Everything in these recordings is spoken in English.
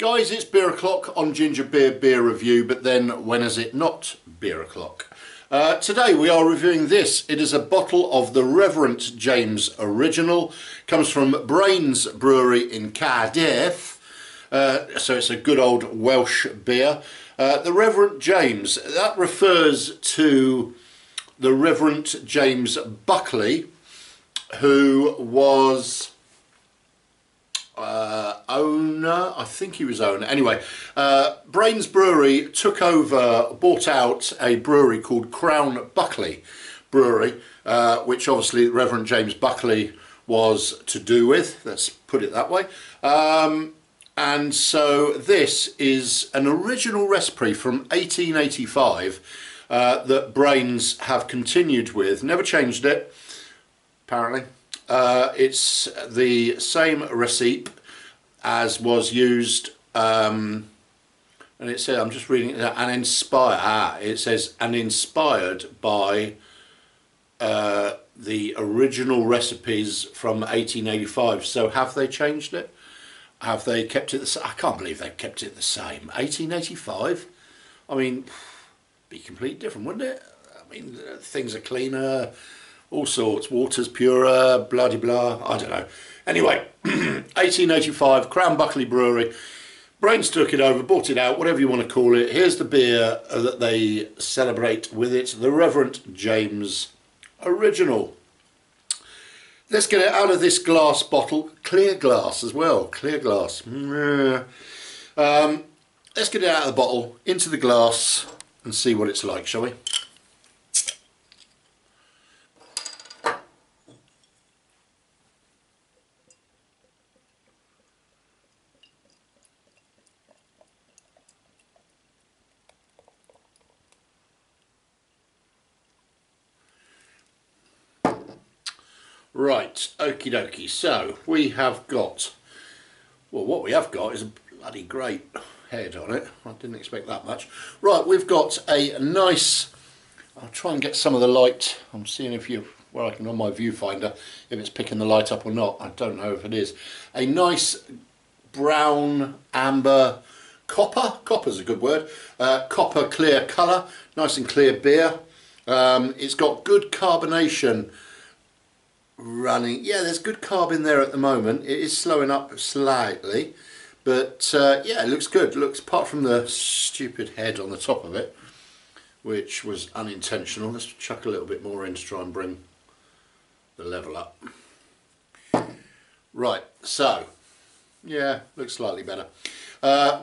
Guys, it's beer o'clock on Ginger Beer Review, but then when is it not beer o'clock? Today we are reviewing this. It is a bottle of the Reverend James Original. Comes from Brains Brewery in Cardiff. So it's a good old Welsh beer. The Reverend James, that refers to the Reverend James Buckley, who was owner, I think he was owner. Anyway, Brains Brewery took over, bought out a brewery called Crown Buckley Brewery, which obviously Reverend James Buckley was to do with, let's put it that way. And so this is an original recipe from 1885 that Brains have continued with, never changed it, apparently. It's the same recipe as was used, and it says, I'm just reading it, it says, and inspired by the original recipes from 1885. So have they changed it? Have they kept it the same? I can't believe they've kept it the same. 1885? I mean, be completely different, wouldn't it? I mean, things are cleaner, all sorts, water's purer, blah de blah, I don't know. Anyway, 1885, Crown Buckley Brewery. Brains took it over, bought it out, whatever you want to call it. Here's the beer that they celebrate with it, the Reverend James Original. Let's get it out of this glass bottle, clear glass as well, clear glass. Let's get it out of the bottle, into the glass, and see what it's like, shall we? Right, okie dokie, so we have got, well, what we have got is a bloody great head on it. I didn't expect that much. Right, we've got a nice, I'll try and get some of the light. I'm seeing if where I can on my viewfinder, if it's picking the light up or not. I don't know if it is. A nice brown, amber, copper's a good word, copper clear colour, nice and clear beer. It's got good carbonation running. Yeah, there's good carb in there at the moment. It is slowing up slightly, but yeah, it looks good. Looks, apart from the stupid head on the top of it, which was unintentional. Let's chuck a little bit more in to try and bring the level up. Right, so yeah, looks slightly better.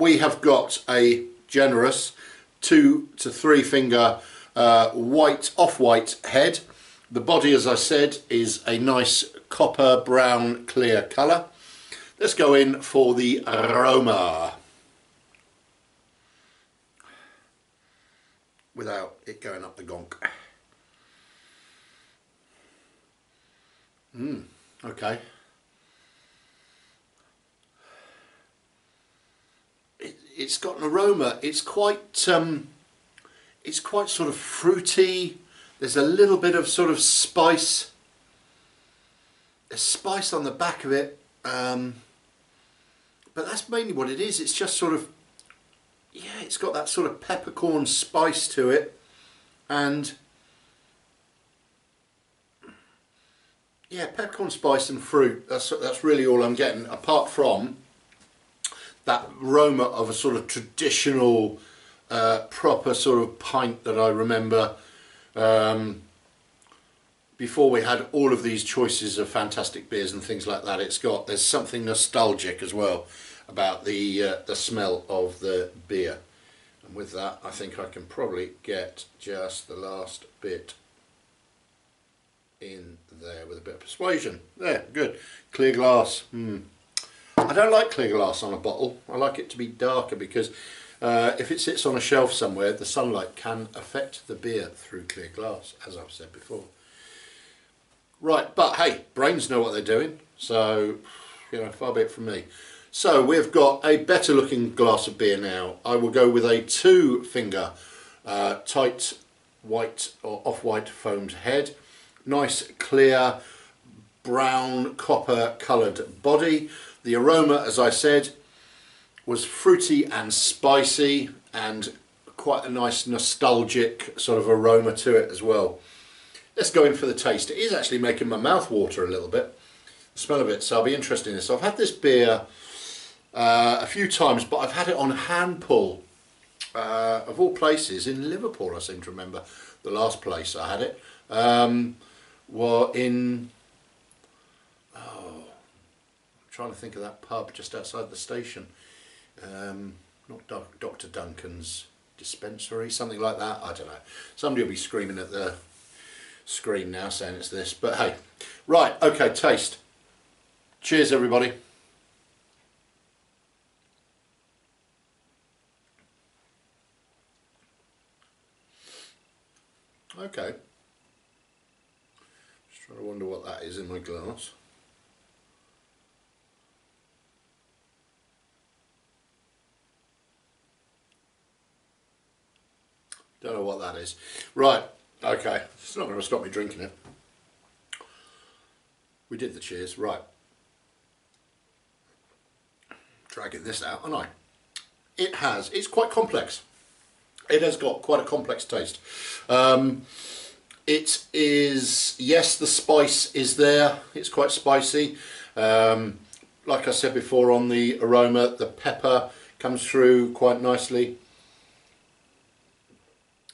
We have got a generous 2 to 3 finger white, off-white head. The body, as I said, is a nice copper brown clear colour. Let's go in for the aroma without it going up the gonk. Okay. It's got an aroma. It's quite sort of fruity. There's a little bit of sort of spice. There's spice on the back of it, but that's mainly what it is. It's just sort of, yeah, it's got that sort of peppercorn spice to it, and yeah, peppercorn spice and fruit. That's really all I'm getting, apart from that aroma of a sort of traditional, proper sort of pint that I remember. Before we had all of these choices of fantastic beers and things like that. There's something nostalgic as well about the smell of the beer, and with that I think I can probably get just the last bit in there with a bit of persuasion. There, good. Clear glass. I don't like clear glass on a bottle. I like it to be darker because if it sits on a shelf somewhere, the sunlight can affect the beer through clear glass, as I've said before. Right, but hey, Brains know what they're doing, so, you know, far be it from me. So we've got a better looking glass of beer now. I will go with a 2 finger tight white or off-white foamed head. Nice clear brown copper coloured body. The aroma, as I said, was fruity and spicy and quite a nice nostalgic sort of aroma to it as well. Let's go in for the taste. It is actually making my mouth water a little bit, the smell of it, so I'll be interested in this. So I've had this beer a few times, but I've had it on hand pull, of all places, in Liverpool. I seem to remember the last place I had it were in, I'm trying to think of that pub just outside the station, not Dr. Duncan's dispensary, something like that, I don't know. Somebody will be screaming at the screen now saying it's this, but hey. Right, okay, taste. Cheers everybody. Okay. Just trying to wonder what that is in my glass. Don't know what that is. Right, okay. It's not going to stop me drinking it. We did the cheers, right. Dragging this out, aren't I? It's quite complex. It has got quite a complex taste. It is, yes, the spice is there. It's quite spicy. Like I said before on the aroma, the pepper comes through quite nicely.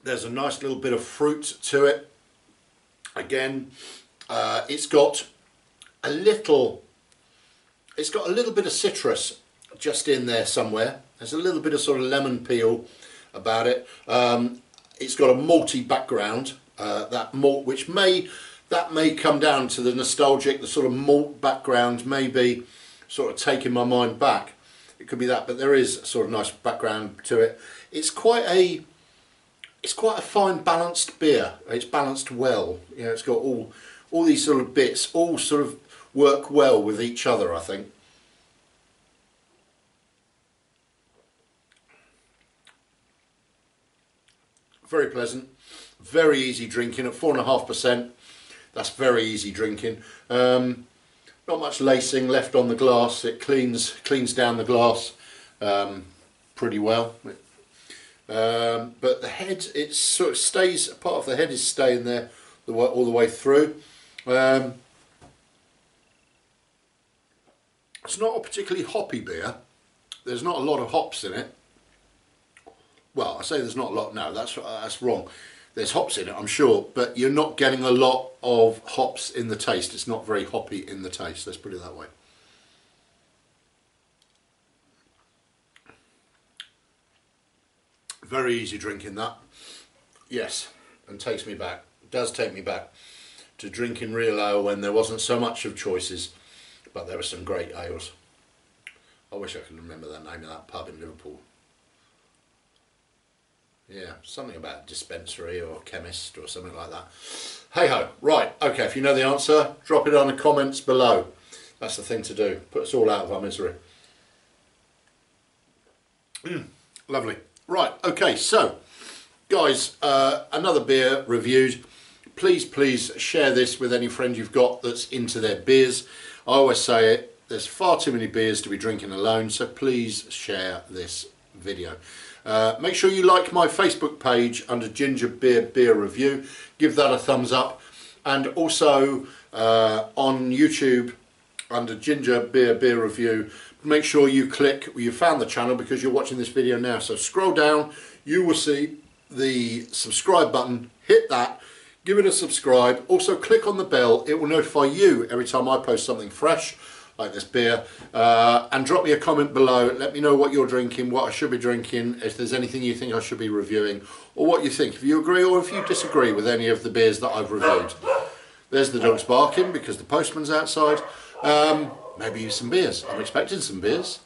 There's a nice little bit of fruit to it. Again, it's got a little bit of citrus just in there somewhere. There's a little bit of sort of lemon peel about it. It's got a malty background, that malt, that may come down to the nostalgic, the sort of malt background may be sort of taking my mind back. It could be that, but there is a sort of nice background to it. It's quite a fine balanced beer. It's balanced well. You know, it's got all these sort of bits, all sort of work well with each other, I think. Very pleasant, very easy drinking at 4.5%. That's very easy drinking. Not much lacing left on the glass. It cleans down the glass pretty well. But the head, it sort of stays, part of the head is staying there all the way through. It's not a particularly hoppy beer. There's not a lot of hops in it. Well, I say there's not a lot, no, that's wrong. There's hops in it, I'm sure, but you're not getting a lot of hops in the taste. It's not very hoppy in the taste, let's put it that way. Very easy drinking that. Yes, and takes me back, does take me back to drinking real ale when there wasn't so much of choices, but there were some great ales. I wish I could remember the name of that pub in Liverpool. Yeah, something about dispensary or chemist or something like that. Hey ho, right, okay, if you know the answer, drop it on the comments below. That's the thing to do, put us all out of our misery. Lovely. Right, okay, so guys, another beer reviewed. Please share this with any friend you've got that's into their beers. I always say it, there's far too many beers to be drinking alone, so please share this video. Make sure you like my Facebook page under Ginger Beer Review. Give that a thumbs up. And also on YouTube under Ginger Beer Review, make sure you found the channel because you're watching this video now. So scroll down, you will see the subscribe button. Hit that, give it a subscribe. Also click on the bell. It will notify you every time I post something fresh like this beer, and drop me a comment below. Let me know what you're drinking, what I should be drinking, if there's anything you think I should be reviewing, or what you think, if you agree or if you disagree with any of the beers that I've reviewed. There's the dogs barking because the postman's outside. Maybe some beers. I'm expecting some beers.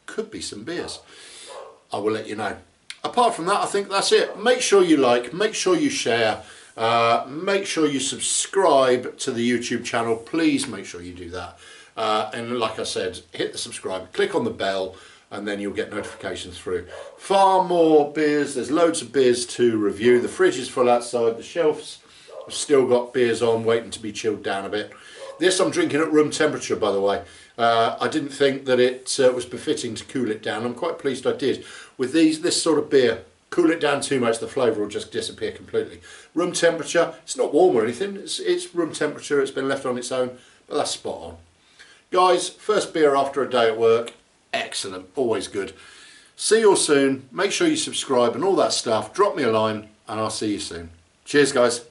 Could be some beers. I will let you know. Apart from that, I think that's it. Make sure you like, make sure you share, make sure you subscribe to the YouTube channel. Please make sure you do that. And like I said, hit the subscribe, click on the bell, and then you'll get notifications through. Far more beers, there's loads of beers to review. The fridge is full outside, the shelves have still got beers on waiting to be chilled down a bit. This I'm drinking at room temperature, by the way. I didn't think that it was befitting to cool it down. I'm quite pleased I did. With this sort of beer, cool it down too much, the flavour will just disappear completely. Room temperature, it's not warm or anything, it's room temperature, it's been left on its own, but that's spot on. Guys, first beer after a day at work, excellent, always good. See you all soon, make sure you subscribe and all that stuff, drop me a line and I'll see you soon. Cheers guys.